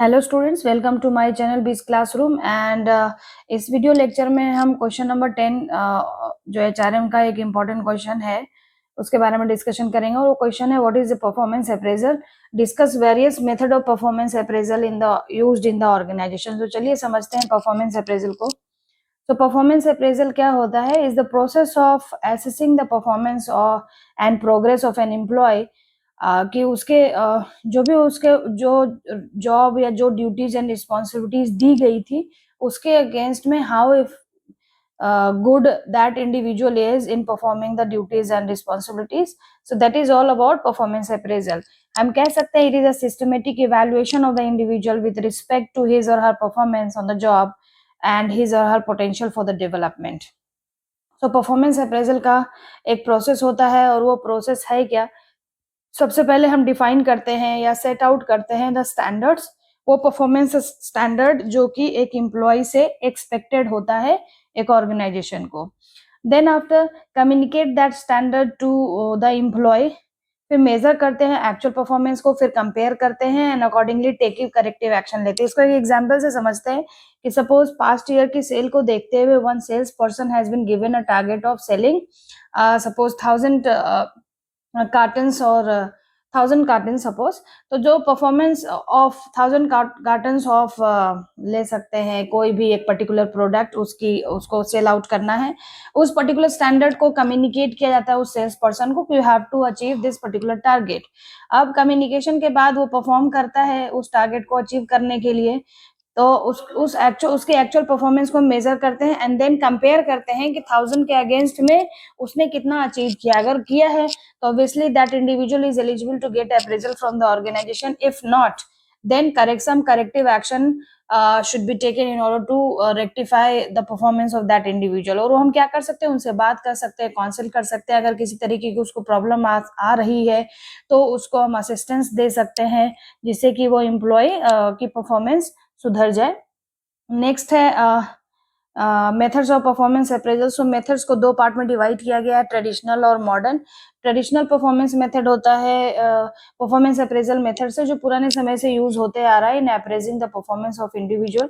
Hello students, welcome to my channel बीस classroom and इस video lecture में हम क्वेश्चन नंबर 10 जो एचआरएम का एक इम्पॉर्टेंट क्वेश्चन है उसके बारे में डिस्कशन करेंगे। और वो क्वेश्चन है what is the performance appraisal, discuss various method of performance appraisal in the used in the organisation. तो चलिए समझते हैं परफॉर्मेंस अप्रेजल को। तो परफॉर्मेंस अप्रेजल क्या होता है? Is the process of assessing the performance and progress of an employee कि उसके जो भी उसके जो जॉब या जो ड्यूटीज एंड रिस्पॉन्सिबिलिटीज दी गई थी उसके अगेंस्ट में how if good that individual is in performing the duties and responsibilities. So that is all about performance appraisal. हम कह सकते हैं it is a systematic evaluation of the individual with respect to his or her performance on the job and his or her potential for the development. So performance appraisal का एक process होता है और वो प्रोसेस है क्या? सबसे पहले हम डिफाइन करते हैं या सेट आउट करते हैं द स्टैंडर्ड्स, वो परफॉर्मेंस स्टैंडर्ड जो कि एक एम्प्लॉय से एक्सपेक्टेड होता है एक ऑर्गेनाइजेशन को। Then after communicate that standard to the employee, फिर मेजर करते हैं एक्चुअल परफॉर्मेंस को, फिर कंपेयर करते हैं and accordingly take corrective action लेते हैं। इसको एक एग्जांपल से समझते हैं कि सपोज पास्ट ईयर की सेल को देखते हुए one sales person has been given a target of selling suppose 1000 cartons और 1000 कार्टन सपोज। तो जो परफॉर्मेंस ऑफ 1000 कार्टन्स ऑफ ले सकते हैं कोई भी एक पर्टिकुलर प्रोडक्ट, उसको सेल आउट करना है, उस पर्टिकुलर स्टैंडर्ड को कम्युनिकेट किया जाता है उस सेल्स पर्सन को कि you have to achieve this particular target. अब कम्युनिकेशन के बाद वो परफॉर्म करता है उस टारगेट को अचीव करने के लिए, तो उसके एक्चुअल परफॉर्मेंस को मेजर करते हैं एंड देन कंपेयर करते हैं कि 1000 के अगेंस्ट में उसने कितना अचीव किया। अगर किया है तो obviously that individual is eligible to get appraisal from the organization. If not then corrective action should be taken in order to rectify the performance of that individual। और वो हम क्या कर सकते हैं, उनसे बात कर सकते हैं, काउंसिल कर सकते हैं। अगर किसी तरीके की उसको प्रॉब्लम आ रही है तो उसको हम असिस्टेंस दे सकते हैं जिससे कि वो एम्प्लॉय की परफॉर्मेंस सुधर जाए। नेक्स्ट है methods of performance appraisal. So methods को दो पार्ट में डिवाइड किया गया है, ट्रेडिशनल और मॉडर्न। ट्रेडिशनल परफॉर्मेंस मेथड होता है परफॉर्मेंस अप्रेजल मेथड से जो पुराने समय से यूज होते आ रहा है in appraising the performance of individual.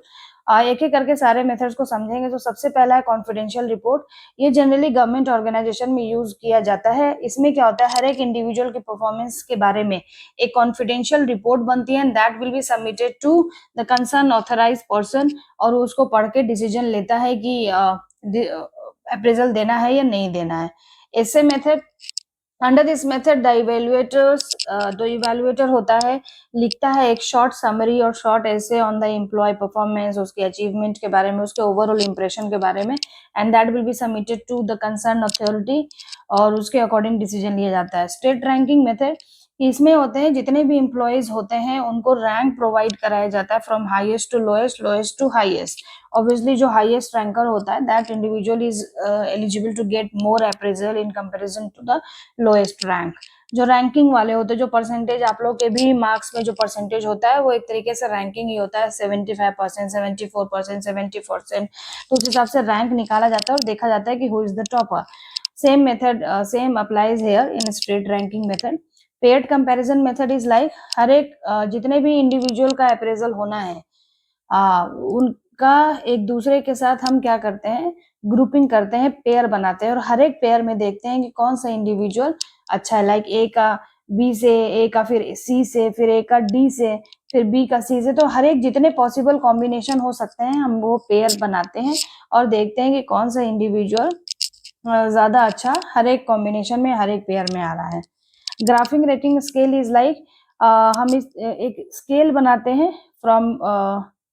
एक एक करके सारे मेथड्स को समझेंगे। तो सबसे पहला है कॉन्फिडेंशियल रिपोर्ट। ये जनरली गवर्नमेंट ऑर्गेनाइजेशन में यूज किया जाता है। इसमें क्या होता है, हर एक इंडिविजुअल के परफॉर्मेंस के बारे में एक कॉन्फिडेंशियल रिपोर्ट बनती है and that will be submitted to the concern authorise person, और उसको पढ़ के डिसीजन लेता है कि अप्रेजल देना है या नहीं देना है। Essay method under this method the evaluator होता है, लिखता है एक शॉर्ट समरी और short essay on the employee performance, उसके अचीवमेंट के बारे में, उसके ओवरऑल इंप्रेशन के बारे में and that will be submitted to the concern authority और उसके अकॉर्डिंग डिसीजन लिया जाता है। स्टेट रैंकिंग मेथड, इसमें होते हैं जितने भी एम्प्लॉयज होते हैं उनको रैंक प्रोवाइड कराया जाता है from highest to lowest, lowest to highest. Obviously जो हाईएस्ट रैंकर होता है that individual is eligible to get more appraisal in comparison to the lowest rank. जो रैंकिंग वाले होते हैं, जो परसेंटेज आप लोग के भी मार्क्स में जो परसेंटेज होता है वो एक तरीके से रैंकिंग ही होता है, 75%, 74%, 70%। तो उस हिसाब से रैंक निकाला जाता है और देखा जाता है कि who is the topper. Same method same applies here in straight ranking method. Paired comparison method is like हर एक जितने भी इंडिविजुअल का अप्रेजल होना है उनका एक दूसरे के साथ हम क्या करते हैं, ग्रुपिंग करते हैं, पेयर बनाते हैं और हर एक पेयर में देखते हैं कि कौन सा इंडिविजुअल अच्छा है। लाइक ए का बी से, ए का फिर सी से, फिर ए का डी से, फिर बी का सी से। तो हर एक जितने पॉसिबल कॉम्बिनेशन हो सकते हैं हम वो पेयर बनाते हैं और देखते हैं कि कौन सा इंडिविजुअल ज्यादा अच्छा हर एक कॉम्बिनेशन में, हर एक पेयर में आ रहा है। Graphic rating scale is like हम इस एक स्केल बनाते हैं फ्रॉम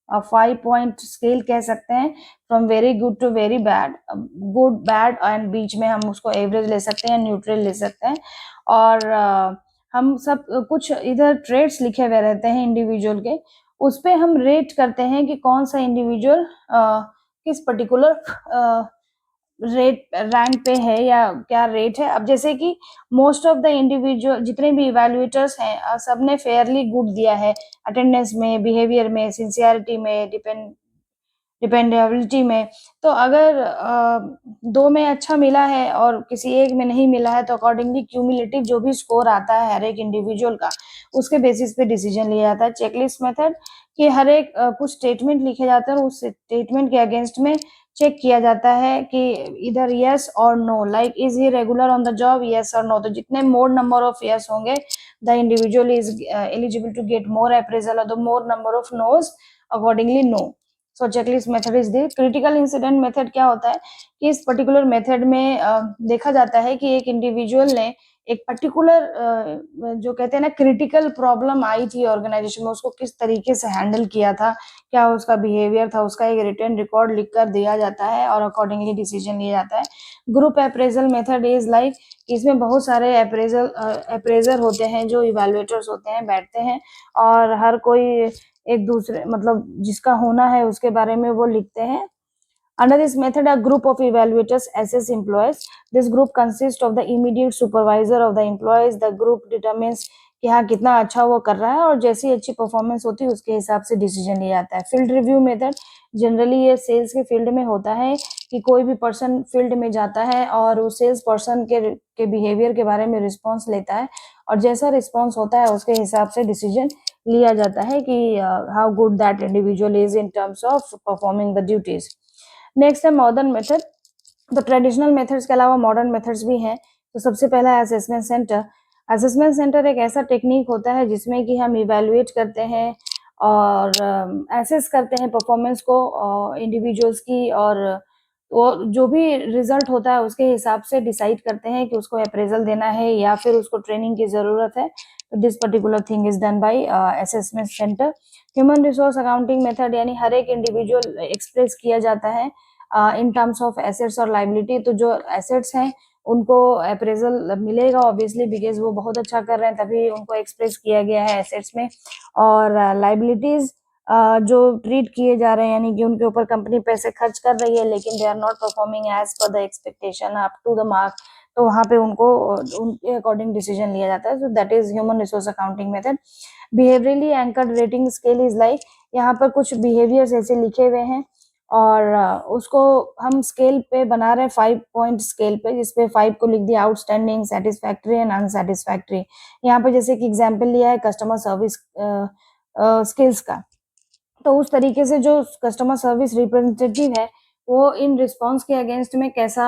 5 पॉइंट स्केल कह सकते हैं, from very good to very bad, good bad and बीच में हम उसको एवरेज ले सकते हैं, न्यूट्रल ले सकते हैं। और हम सब कुछ इधर ट्रेड्स लिखे हुए रहते हैं इंडिविजुअल के, उस पे हम रेट करते हैं कि कौन सा इंडिविजुअल किस पर्टिकुलर रेट रैंक पे है या क्या रेट है। अब जैसे कि मोस्ट ऑफ द इंडिविजुअल जितने भी इवैल्यूएटर्स हैं सबने फेयरली गुड दिया है अटेंडेंस में, बिहेवियर में, सिंसियरिटी में, डिपेंडेबिलिटी में। तो अगर दो में अच्छा मिला है और किसी एक में नहीं मिला है तो अकॉर्डिंगली क्यूमुलेटिव जो भी स्कोर आता है हर एक इंडिविजुअल का उसके बेसिस पे डिसीजन लिया जाता है। चेकलिस्ट मेथड कि हर एक कुछ स्टेटमेंट लिखे जाते हैं और उस स्टेटमेंट के अगेंस्ट में चेक किया जाता है कि इधर यस और no, like is he regular on the job, yes और नो। तो जितने मोर नंबर ऑफ यस होंगे, the individual is eligible to get more appraisal, और the more number of nos accordingly no. So checklist method is the critical incident method. क्या होता है कि इस पर्टिकुलर मेथड में देखा जाता है कि एक इंडिविजुअल ने एक पर्टिकुलर जो कहते हैं ना क्रिटिकल प्रॉब्लम आई थी ऑर्गेनाइजेशन में, उसको किस तरीके से हैंडल किया था, क्या उसका बिहेवियर था, उसका एक रिटर्न रिकॉर्ड लिख कर दिया जाता है और अकॉर्डिंगली डिसीजन लिया जाता है। Group appraisal method is like, इसमें बहुत सारे अप्रेजर होते हैं जो इवेल्युएटर्स होते हैं, बैठते हैं और हर कोई एक दूसरे मतलब जिसका होना है उसके बारे में वो लिखते हैं। Under this method, a group of evaluators assess employees. This group consists of the immediate supervisor of the employees. The group determines कि हाँ कितना अच्छा वो कर रहा है और जैसी अच्छी परफॉर्मेंस होती है उसके हिसाब से डिसीजन लिया जाता है। फील्ड रिव्यू मेथड जनरली ये सेल्स के फील्ड में होता है कि कोई भी पर्सन फील्ड में जाता है और उस सेल्स पर्सन के बिहेवियर के बारे में रिस्पॉन्स लेता है और जैसा रिस्पॉन्स होता है उसके हिसाब से डिसीजन लिया जाता है कि how good that individual is in terms of performing the duties. Next है मॉडर्न मेथड। तो ट्रेडिशनल मेथड्स के अलावा मॉडर्न मेथड्स भी हैं। तो सबसे पहला है असेसमेंट सेंटर। असेसमेंट सेंटर एक ऐसा टेक्निक होता है जिसमें कि हम इवेलुएट करते हैं और एसेस करते हैं परफॉर्मेंस को इंडिविजुअल्स की, और वो जो भी रिजल्ट होता है उसके हिसाब से डिसाइड करते हैं कि उसको अप्रेजल देना है या फिर उसको ट्रेनिंग की जरूरत है। तो this particular thing is done by assessment centre. Human resource accounting method, यानी हर एक इंडिविजुअल एक्सप्रेस किया जाता है इन टर्म्स ऑफ एसेट्स और लाइबिलिटी। तो जो एसेट्स हैं उनको अप्रेजल मिलेगा ऑब्वियसली, बिकॉज वो बहुत अच्छा कर रहे हैं तभी उनको एक्सप्रेस किया गया है एसेट्स में। और लाइबिलिटीज जो ट्रीट किए जा रहे हैं, यानी कि उनके ऊपर कंपनी पैसे खर्च कर रही है लेकिन they are not performing as per the expectation up to the mark, तो वहां पे उनको उनके अकॉर्डिंग डिसीजन लिया जाता है। So that is human resource accounting method. Behaviourally anchored rating scale is like, यहाँ पर कुछ बिहेवियर्स ऐसे लिखे हुए हैं और उसको हम स्केल पे बना रहे हैं 5 पॉइंट स्केल पे, जिसपे 5 को लिख दिया आउटस्टैंडिंग, सेटिस्फैक्ट्री एंड अनसेटिस्फैक्ट्री। यहाँ पे जैसे कि एग्जांपल लिया है कस्टमर सर्विस स्किल्स का, तो उस तरीके से जो कस्टमर सर्विस रिप्रेजेंटेटिव है वो इन रिस्पॉन्स के अगेंस्ट में कैसा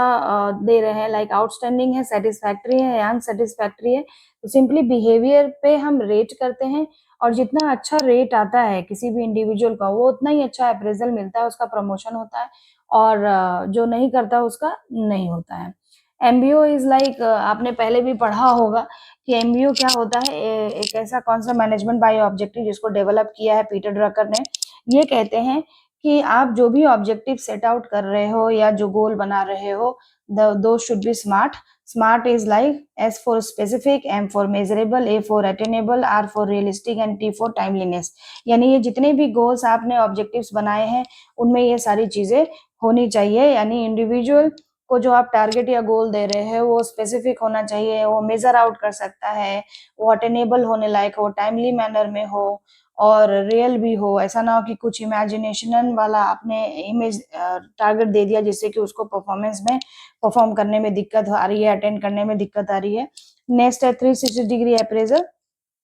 दे रहे हैं, लाइक आउटस्टैंडिंग है, सेटिस्फैक्ट्री है या अनसेटिस्फैक्ट्री है। तो सिंपली बिहेवियर पे हम रेट करते हैं और जितना अच्छा रेट आता है किसी भी इंडिविजुअल का वो उतना ही अच्छा अप्रेजल मिलता है, उसका प्रमोशन होता है, और जो नहीं करता उसका नहीं होता है। एमबीओ इज लाइक, आपने पहले भी पढ़ा होगा कि एमबीओ क्या होता है। एक ऐसा कॉन्सेप्ट, मैनेजमेंट बाय ऑब्जेक्टिव, जिसको डेवलप किया है पीटर ड्रकर ने। ये कहते हैं कि आप जो भी ऑब्जेक्टिव सेट आउट कर रहे हो या जो गोल बना रहे हो, दो should be smart. Smart is like S for specific, M for measurable, A for attainable, R for realistic and T for timeliness. यानी ये जितने भी गोल्स आपने ऑब्जेक्टिव्स बनाए हैं उनमें ये सारी चीजें होनी चाहिए। यानी इंडिविजुअल को जो आप टारगेट या गोल दे रहे हैं वो स्पेसिफिक होना चाहिए, वो मेजर आउट कर सकता है, वो अटेनेबल होने लायक हो, टाइमली मैनर में हो और रियल भी हो। ऐसा ना हो कि कुछ इमेजिनेशन वाला आपने इमेज टारगेट दे दिया जिससे कि उसको परफॉर्मेंस में परफॉर्म करने में दिक्कत आ रही है, अटेंड करने में दिक्कत आ रही है। नेक्स्ट है 360 डिग्री अप्रेजल।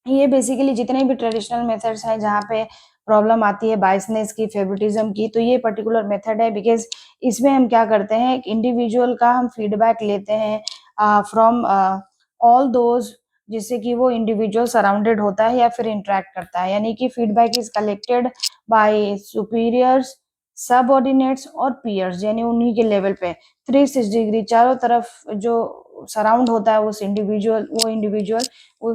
ये बेसिकली जितने भी ट्रेडिशनल मेथड्स हैं जहाँ पे प्रॉब्लम आती है बायसनेस की, फेवरेटिज्म की, तो ये पर्टिकुलर मेथड है। बिकॉज इसमें हम क्या करते हैं, एक इंडिविजुअल का हम फीडबैक लेते हैं फ्रॉम ऑल दोज जिससे कि वो इंडिविजुअल सराउंडेड होता है या फिर इंटरेक्ट करता है। यानी कि feedback is collected by superiors, subordinates और पीयर्स, यानी उन्हीं के लेवल पे 360 डिग्री चारों तरफ जो सराउंड होता है उस इंडिविजुअल, वो इंडिविजुअल वो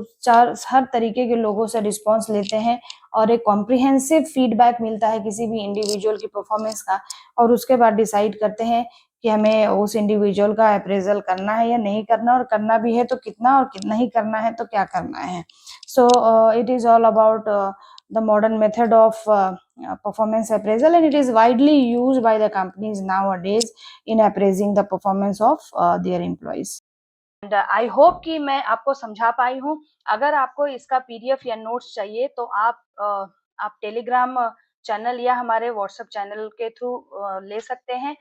हर तरीके के लोगों से रिस्पॉन्स लेते हैं और एक कॉम्प्रिहेंसिव फीडबैक मिलता है किसी भी इंडिविजुअल की परफॉर्मेंस का, और उसके बाद डिसाइड करते हैं कि हमें उस इंडिविजुअल का अप्रेजल करना है या नहीं करना, और करना भी है तो कितना, और कितना ही करना है तो क्या करना है। So it is all about the modern method of performance appraisal, and it is widely used by the companies nowadays in appraising the performance of their employees. And I hope कि मैं आपको समझा पाई हूँ। अगर आपको इसका पीडीएफ या notes चाहिए तो आप टेलीग्राम चैनल या हमारे व्हाट्सएप चैनल के थ्रू ले सकते हैं।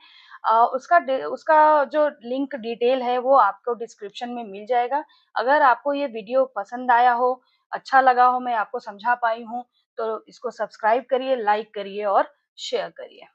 उसका जो लिंक डिटेल है वो आपको डिस्क्रिप्शन में मिल जाएगा। अगर आपको ये वीडियो पसंद आया हो, अच्छा लगा हो, मैं आपको समझा पाई हूँ, तो इसको सब्सक्राइब करिए, लाइक करिए और शेयर करिए।